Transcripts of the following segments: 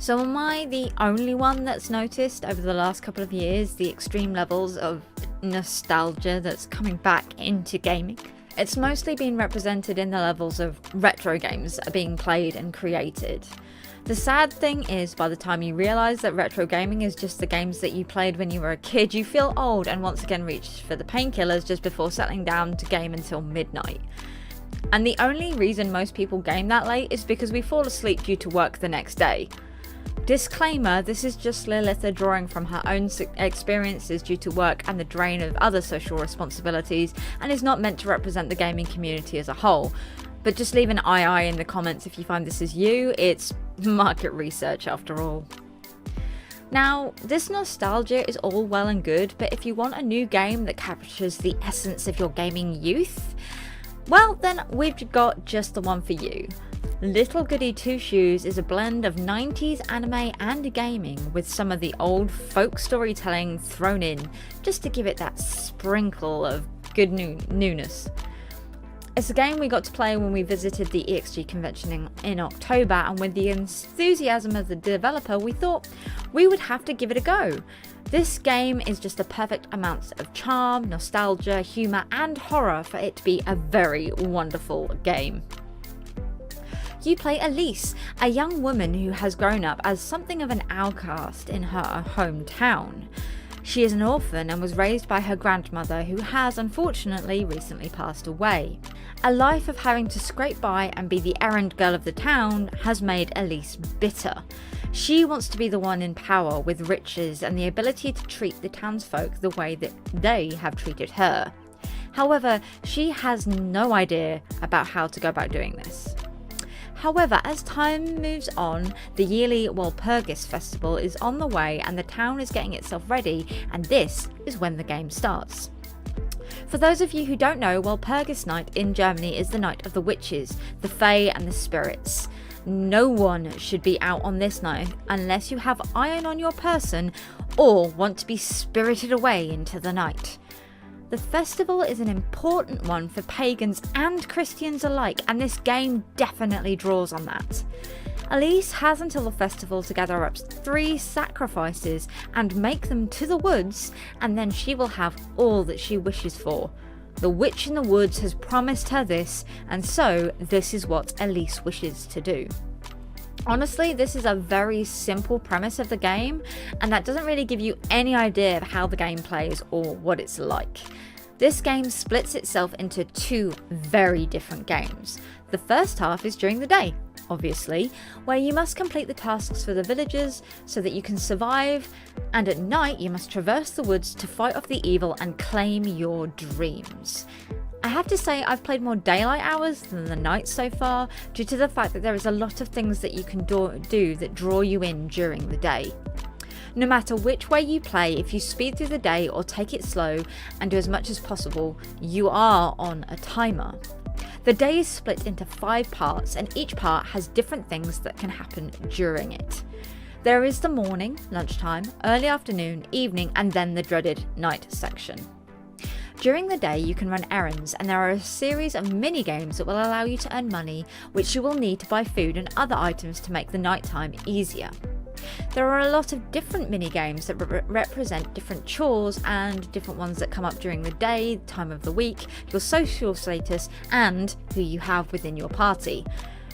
So am I the only one that's noticed over the last couple of years the extreme levels of nostalgia that's coming back into gaming? It's mostly been represented in the levels of retro games that are being played and created. The sad thing is, by the time you realise that retro gaming is just the games that you played when you were a kid, you feel old and once again reach for the painkillers just before settling down to game until midnight. And the only reason most people game that late is because we fall asleep due to work the next day. Disclaimer, this is just Lilitha drawing from her own experiences due to work and the drain of other social responsibilities, and is not meant to represent the gaming community as a whole. But just leave an II in the comments if you find this is you. It's market research after all. Now, this nostalgia is all well and good, but if you want a new game that captures the essence of your gaming youth, well then we've got just the one for you. Little Goody Two Shoes is a blend of 90s anime and gaming with some of the old folk storytelling thrown in, just to give it that sprinkle of good newness. It's a game we got to play when we visited the EXG convention in October, and with the enthusiasm of the developer, we thought we would have to give it a go. This game is just the perfect amount of charm, nostalgia, humour and horror for it to be a very wonderful game. You play Elise, a young woman who has grown up as something of an outcast in her hometown. She is an orphan and was raised by her grandmother, who has unfortunately recently passed away. A life of having to scrape by and be the errand girl of the town has made Elise bitter. She wants to be the one in power with riches and the ability to treat the townsfolk the way that they have treated her. However, she has no idea about how to go about doing this. However, as time moves on, the yearly Walpurgis festival is on the way and the town is getting itself ready, and this is when the game starts. For those of you who don't know, Walpurgis Night in Germany is the night of the witches, the fae and the spirits. No one should be out on this night unless you have iron on your person or want to be spirited away into the night. The festival is an important one for pagans and Christians alike, and this game definitely draws on that. Elise has until the festival to gather up 3 sacrifices and make them to the woods, and then she will have all that she wishes for. The witch in the woods has promised her this, and so this is what Elise wishes to do. Honestly, this is a very simple premise of the game, and that doesn't really give you any idea of how the game plays or what it's like. This game splits itself into 2 very different games. The first half is during the day, obviously, where you must complete the tasks for the villagers so that you can survive, and at night you must traverse the woods to fight off the evil and claim your dreams. I have to say I've played more daylight hours than the night so far, due to the fact that there is a lot of things that you can do that draw you in during the day. No matter which way you play, if you speed through the day or take it slow and do as much as possible, you are on a timer. The day is split into 5 parts, and each part has different things that can happen during it. There is the morning, lunchtime, early afternoon, evening, and then the dreaded night section. During the day you can run errands, and there are a series of mini games that will allow you to earn money, which you will need to buy food and other items to make the nighttime easier. There are a lot of different mini games that represent different chores and different ones that come up during the day, time of the week, your social status, and who you have within your party.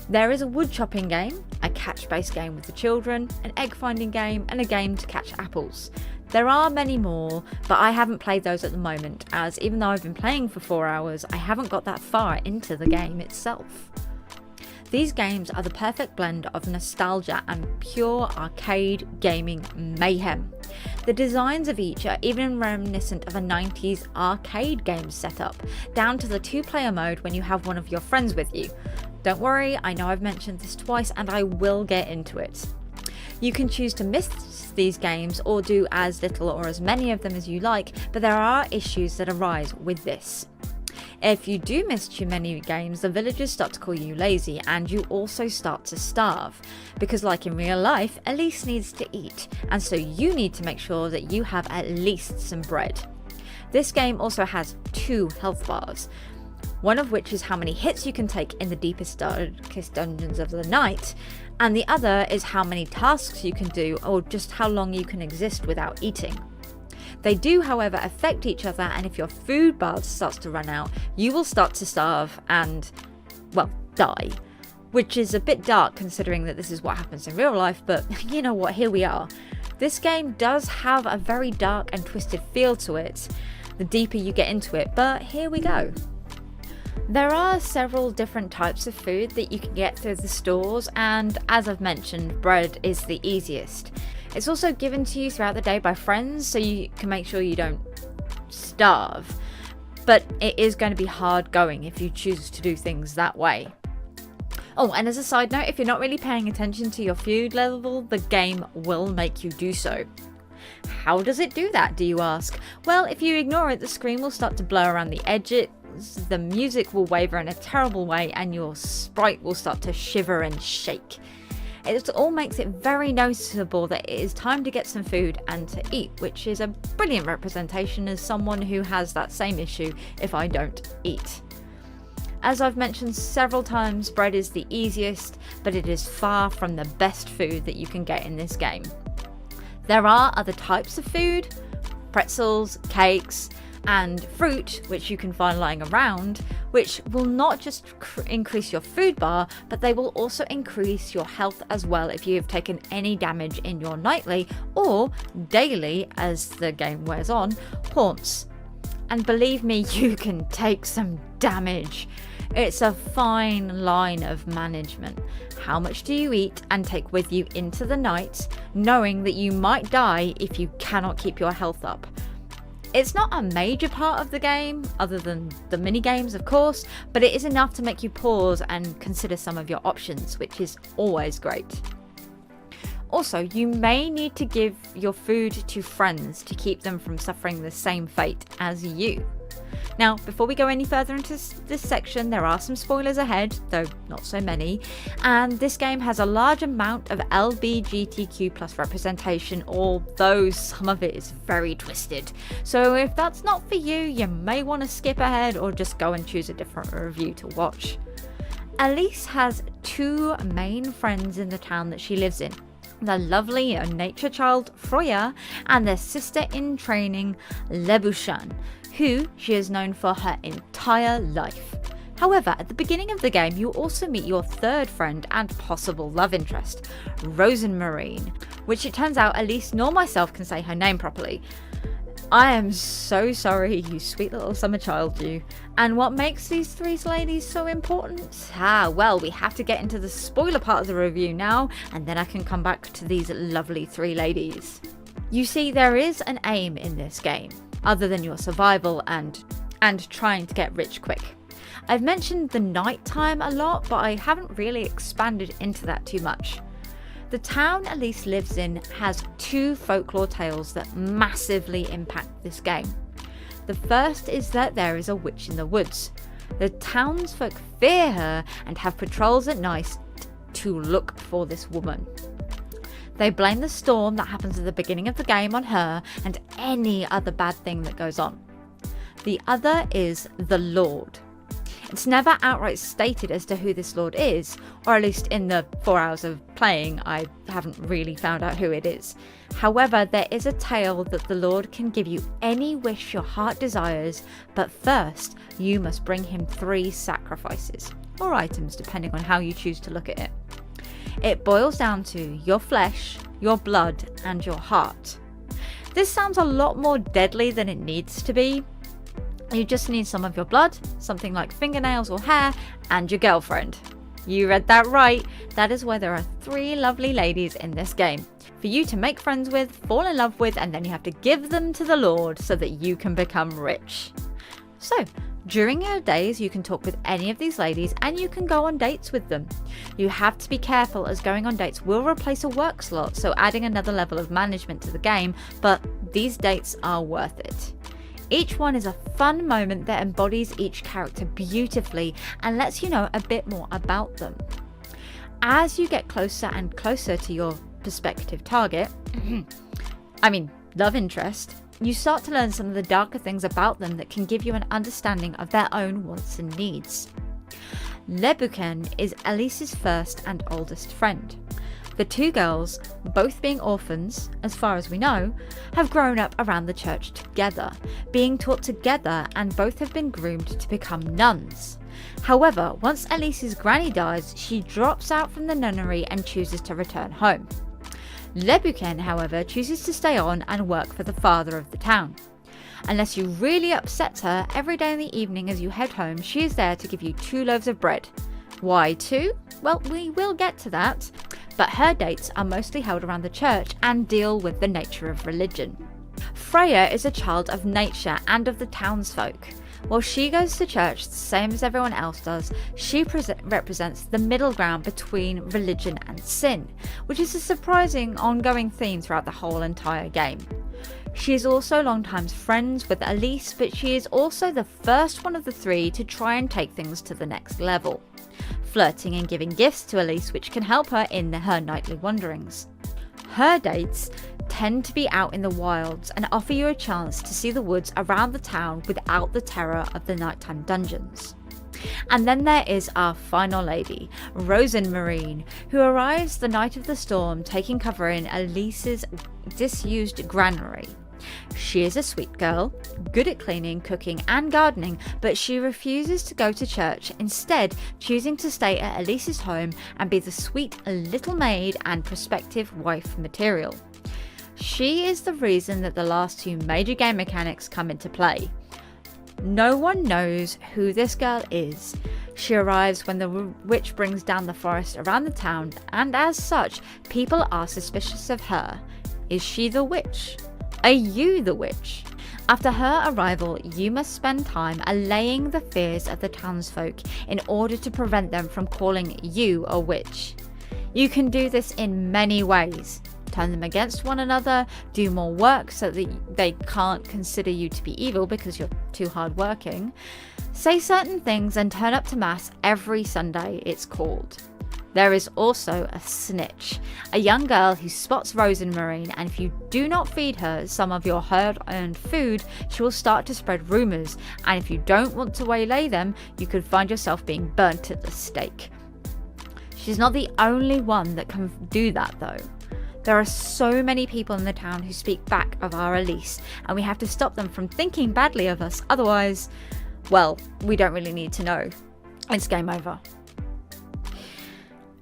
There is a wood chopping game, a catch-based game with the children, an egg finding game, and a game to catch apples. There are many more, but I haven't played those at the moment, as even though I've been playing for 4 hours, I haven't got that far into the game itself. These games are the perfect blend of nostalgia and pure arcade gaming mayhem. The designs of each are even reminiscent of a 90s arcade game setup, down to the 2-player mode when you have one of your friends with you. Don't worry, I know I've mentioned this twice and I will get into it. You can choose to miss these games or do as little or as many of them as you like, but there are issues that arise with this. If you do miss too many games, the villagers start to call you lazy, and you also start to starve. Because like in real life, Elise needs to eat, and so you need to make sure that you have at least some bread. This game also has 2 health bars, one of which is how many hits you can take in the deepest, darkest dungeons of the night, and the other is how many tasks you can do or just how long you can exist without eating. They do, however, affect each other, and if your food bar starts to run out, you will start to starve and, well, die. Which is a bit dark considering that this is what happens in real life, but you know what, here we are. This game does have a very dark and twisted feel to it, the deeper you get into it, but here we go. There are several different types of food that you can get through the stores, and as I've mentioned, bread is the easiest. It's also given to you throughout the day by friends, so you can make sure you don't starve, but it is going to be hard going if you choose to do things that way. Oh, and as a side note, if you're not really paying attention to your food level, the game will make you do so. How does it do that, do you ask? Well, if you ignore it, the screen will start to blur around the edges, the music will waver in a terrible way, and your sprite will start to shiver and shake. It all makes it very noticeable that it is time to get some food and to eat, which is a brilliant representation as someone who has that same issue if I don't eat. As I've mentioned several times, bread is the easiest, but it is far from the best food that you can get in this game. There are other types of food, pretzels, cakes, and fruit, which you can find lying around, which will not just increase your food bar, but they will also increase your health as well if you have taken any damage in your nightly or daily, as the game wears on, haunts. And believe me, you can take some damage. It's a fine line of management. How much do you eat and take with you into the night, knowing that you might die if you cannot keep your health up? It's not a major part of the game, other than the mini games, of course, but it is enough to make you pause and consider some of your options, which is always great. Also, you may need to give your food to friends to keep them from suffering the same fate as you. Now, before we go any further into this section, there are some spoilers ahead, though not so many, and this game has a large amount of LGBTQ+ representation, although some of it is very twisted. So if that's not for you, you may want to skip ahead or just go and choose a different review to watch. Elise has two main friends in the town that she lives in. The lovely nature child Freya and their sister in training Lebushan, who she has known for her entire life. However, at the beginning of the game, you also meet your third friend and possible love interest, Rosenmarine, which it turns out Elise nor myself can say her name properly. I am so sorry, you sweet little summer child, you. And what makes these three ladies so important? Well, we have to get into the spoiler part of the review now, and then I can come back to these lovely three ladies. You see, there is an aim in this game, other than your survival and trying to get rich quick. I've mentioned the nighttime a lot, but I haven't really expanded into that too much. The town Elise lives in has two folklore tales that massively impact this game. The first is that there is a witch in the woods. The townsfolk fear her and have patrols at night to look for this woman. They blame the storm that happens at the beginning of the game on her and any other bad thing that goes on. The other is the Lord. It's never outright stated as to who this Lord is, or at least in the 4 hours of playing, I haven't really found out who it is. However, there is a tale that the Lord can give you any wish your heart desires, but first, you must bring him 3 sacrifices, or items depending on how you choose to look at it. It boils down to your flesh, your blood, and your heart. This sounds a lot more deadly than it needs to be. You just need some of your blood, something like fingernails or hair, and your girlfriend. You read that right. That is why there are 3 lovely ladies in this game for you to make friends with, fall in love with, and then you have to give them to the Lord so that you can become rich. So, during your days, you can talk with any of these ladies and you can go on dates with them. You have to be careful as going on dates will replace a work slot, so adding another level of management to the game, but these dates are worth it. Each one is a fun moment that embodies each character beautifully and lets you know a bit more about them. As you get closer and closer to your prospective target, love interest, you start to learn some of the darker things about them that can give you an understanding of their own wants and needs. Lebuken is Elise's first and oldest friend. The two girls, both being orphans, as far as we know, have grown up around the church together, being taught together, and both have been groomed to become nuns. However, once Elise's granny dies, she drops out from the nunnery and chooses to return home. Le Bouquin, however, chooses to stay on and work for the father of the town. Unless you really upset her, every day in the evening as you head home, she is there to give you 2 loaves of bread. Why 2? Well, we will get to that. But her dates are mostly held around the church and deal with the nature of religion. Freya is a child of nature and of the townsfolk. While she goes to church the same as everyone else does, she represents the middle ground between religion and sin, which is a surprising ongoing theme throughout the whole entire game. She is also longtime friends with Elise, but she is also the first one of the 3 to try and take things to the next level, flirting and giving gifts to Elise, which can help her in her nightly wanderings. Her dates tend to be out in the wilds and offer you a chance to see the woods around the town without the terror of the nighttime dungeons. And then there is our final lady, Rosenmarine, who arrives the night of the storm, taking cover in Elise's disused granary. She is a sweet girl, good at cleaning, cooking and gardening, but she refuses to go to church, instead choosing to stay at Elise's home and be the sweet little maid and prospective wife material. She is the reason that the last 2 major game mechanics come into play. No one knows who this girl is. She arrives when the witch brings down the forest around the town, and as such, people are suspicious of her. Is she the witch? Are you the witch? After her arrival, you must spend time allaying the fears of the townsfolk in order to prevent them from calling you a witch. You can do this in many ways. Turn them against one another, do more work so that they can't consider you to be evil because you're too hardworking, say certain things and turn up to mass every Sunday, it's called. There is also a snitch, a young girl who spots Rosenmarine, and if you do not feed her some of your hard-earned food, she will start to spread rumours, and if you don't want to waylay them, you could find yourself being burnt at the stake. She's not the only one that can do that though. There are so many people in the town who speak back of our Elise, and we have to stop them from thinking badly of us, otherwise, well, we don't really need to know. It's game over.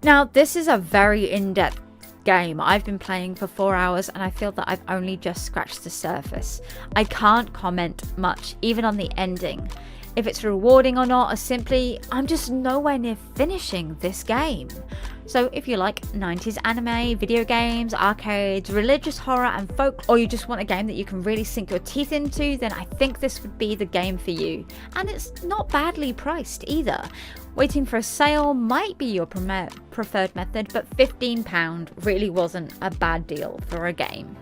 Now, this is a very in-depth game. I've been playing for 4 hours and I feel that I've only just scratched the surface. I can't comment much, even on the ending. If it's rewarding or not, or simply, I'm just nowhere near finishing this game. So if you like 90s anime, video games, arcades, religious horror and folk, or you just want a game that you can really sink your teeth into, then I think this would be the game for you. And it's not badly priced either. Waiting for a sale might be your preferred method, but £15 really wasn't a bad deal for a game.